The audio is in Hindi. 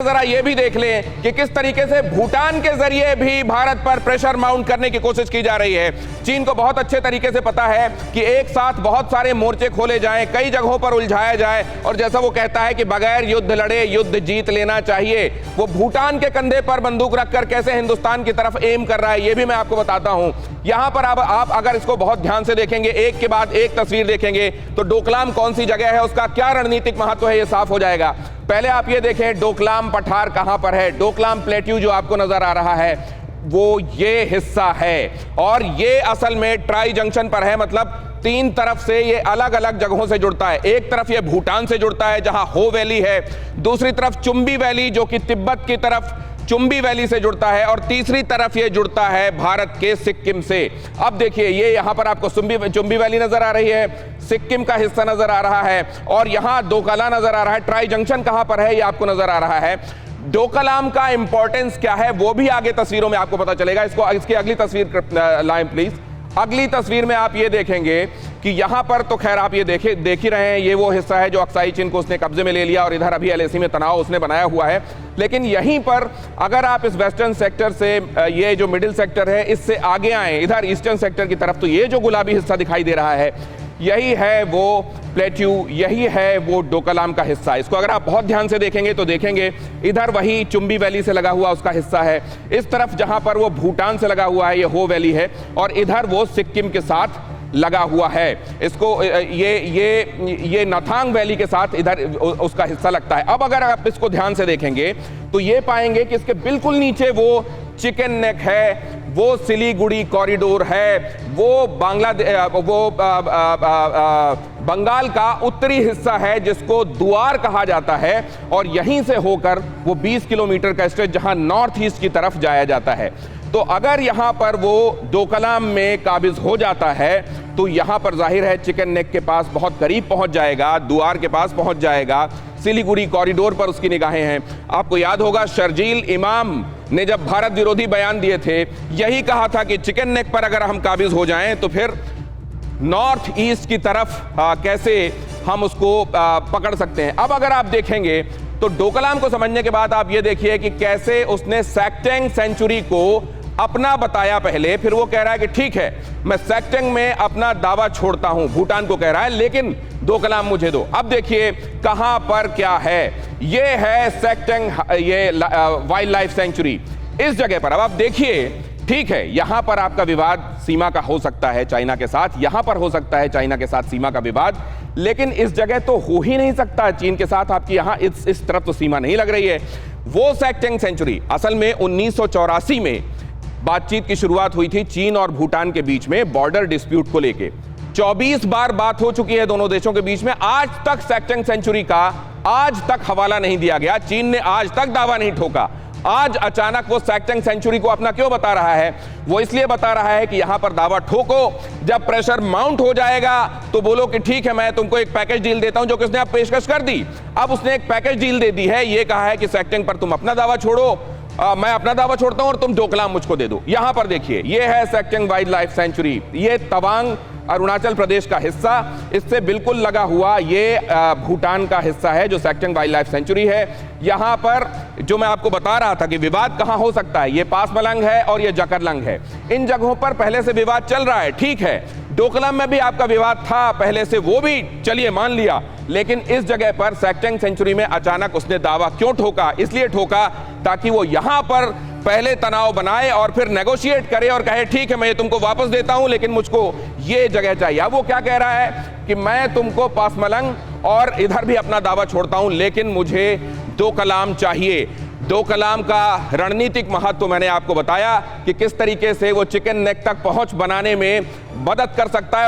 जरा ये भी देख लें कि किस तरीके से भूटान के जरिए भी भारत पर प्रेशर माउंट करने की कोशिश की जा रही है। चीन को बहुत अच्छे तरीके से पता है कि एक साथ बहुत सारे मोर्चे खोले जाएं, कई जगहों पर उलझाया जाए और जैसा वो कहता है कि बगैर युद्ध लड़े युद्ध जीत लेना चाहिए, वो भूटान के कंधे पर बंदूक रखकर कैसे हिंदुस्तान की तरफ एम कर रहा है ये भी मैं आपको बताता हूं। यहां पर अब आप अगर इसको बहुत ध्यान से देखेंगे, एक के बाद एक तस्वीर देखेंगे, तो डोकलाम कौन सी जगह है, उसका क्या रणनीतिक महत्व है, ये साफ हो जाएगा। पहले आप ये देखें डोकलाम पठार कहां पर है। डोकलाम प्लेट्यू जो आपको नजर आ रहा है वो ये हिस्सा है और ये असल में ट्राई जंक्शन पर है, मतलब तीन तरफ से ये अलग अलग जगहों से जुड़ता है। एक तरफ ये भूटान से जुड़ता है जहां हो वैली है, दूसरी तरफ चुम्बी वैली जो कि तिब्बत की तरफ चुम्बी वैली से जुड़ता है और तीसरी तरफ ये जुड़ता है भारत के सिक्किम से। अब देखिए ये यहां पर आपको चुम्बी वैली नजर आ रही है, सिक्किम का हिस्सा नजर आ रहा है और यहां डोकलाम नजर आ रहा है। ट्राई जंक्शन कहां पर है ये आपको नजर आ रहा है। डोकलाम का इंपॉर्टेंस क्या है वो भी आगे तस्वीरों में आपको पता चलेगा। इसकी अगली तस्वीर लाएं प्लीज। अगली तस्वीर में आप ये देखेंगे कि यहां पर तो खैर आप ये देख ही रहे हैं, ये वो हिस्सा है जो अक्साई चीन को उसने कब्जे में ले लिया और इधर अभी एलएसी में तनाव उसने बनाया हुआ है। लेकिन यहीं पर अगर आप इस वेस्टर्न सेक्टर से ये जो मिडिल सेक्टर है इससे आगे आए इधर ईस्टर्न सेक्टर की तरफ, तो ये जो गुलाबी हिस्सा दिखाई दे रहा है यही है वो प्लेट्यू, यही है वो डोकलाम का हिस्सा। इसको अगर आप बहुत ध्यान से देखेंगे तो देखेंगे इधर वही चुम्बी वैली से लगा हुआ उसका हिस्सा है, इस तरफ जहां पर वो भूटान से लगा हुआ है ये हो वैली है और इधर वो सिक्किम के साथ लगा हुआ है। इसको ये नथांग वैली के साथ इधर उसका हिस्सा लगता है। अब अगर आप इसको ध्यान से देखेंगे तो ये पाएंगे कि इसके बिल्कुल नीचे वो चिकन नेक है, वो सिलीगुड़ी कॉरिडोर है, वो बंगाल का उत्तरी हिस्सा है जिसको दुआर कहा जाता है और यहीं से होकर वो 20 किलोमीटर का स्ट्रेच जहां नॉर्थ ईस्ट की तरफ जाया जाता है। तो अगर यहां पर वो डोकलाम में काबिज हो जाता है तो यहां पर जाहिर है चिकन नेक के पास बहुत करीब पहुंच जाएगा, दुआर के पास पहुंच जाएगा, सिलीगुड़ी कॉरिडोर पर उसकी निगाहें हैं। आपको याद होगा शर्जील इमाम ने जब भारत विरोधी बयान दिए थे यही कहा था कि चिकन नेक पर अगर हम काबिज हो जाएं तो फिर नॉर्थ ईस्ट की तरफ कैसे हम उसको पकड़ सकते हैं। अब अगर आप देखेंगे तो डोकलाम को समझने के बाद आप ये देखिए कि कैसे उसने सेक्टेंग सेंचुरी को अपना बताया पहले, फिर वो कह रहा है कि ठीक है मैं सेक्टेंग में अपना दावा छोड़ता हूं, भूटान को कह रहा है, लेकिन डोकलाम मुझे दो। अब देखिए कहां पर क्या है, ये है सेक्टेंग, ये वाइल्ड लाइफ सेंचुरी इस जगह पर। अब आप देखिए ठीक है यहां पर आपका विवाद सीमा का हो सकता है चाइना के साथ, यहां पर हो सकता है चाइना के साथ सीमा का विवाद, लेकिन इस जगह तो हो ही नहीं सकता चीन के साथ आपकी यहां इस तरफ तो सीमा नहीं लग रही है। वो सेक्टेंग सेंचुरी असल में 1984 में बातचीत की शुरुआत हुई थी चीन और भूटान के बीच में बॉर्डर डिस्प्यूट को लेके। 24 बार बात हो चुकी है दोनों देशों के बीच में, आज तक सेक्टेंग सेंचुरी का आज तक हवाला नहीं दिया गया, चीन ने आज तक दावा नहीं ठोका। आज अचानक वो सेक्टेंग सेंचुरी को अपना क्यों बता रहा है? वो इसलिए बता रहा है कि यहां पर दावा ठोको, जब प्रेशर माउंट हो जाएगा तो बोलो कि ठीक है मैं तुमको एक पैकेज डील देता हूं, जो कि उसने अब पेशकश कर दी। अब उसने एक पैकेज डील दे दी है, ये कहा है कि सेक्टेंग पर तुम अपना दावा छोड़ो, मैं अपना दावा छोड़ता हूं और तुम डोकलाम मुझको दे दो। यहां पर देखिए ये है सेक्टेंग वाइल्ड लाइफ सेंचुरी, ये तवांग अरुणाचल प्रदेश का हिस्सा, इससे बिल्कुल लगा हुआ ये भूटान का हिस्सा है जो सेक्टेंग वाइल्ड लाइफ सेंचुरी है। यहां पर जो मैं आपको बता रहा था कि विवाद कहां हो सकता है, ये पासमलंग है और ये जकरलंग है, इन जगहों पर पहले से विवाद चल रहा है। ठीक है डोकलाम में भी आपका विवाद था पहले से, वो भी चलिए मान लिया, लेकिन इस जगह पर सेक्टेंग सेंचुरी में अचानक उसने दावा क्यों ठोका? इसलिए ठोका ताकि वो यहां पर पहले तनाव बनाए और फिर नेगोशिएट करे और कहे ठीक है मैं ये तुमको वापस देता हूं लेकिन मुझको ये जगह चाहिए। अब वो क्या कह रहा है कि मैं तुमको पासमलंग और इधर भी अपना दावा छोड़ता हूं लेकिन मुझे डोकलाम चाहिए। डोकलाम का रणनीतिक महत्व मैंने आपको बताया कि किस तरीके से वो चिकन नेक तक पहुंच बनाने में मदद कर सकता है और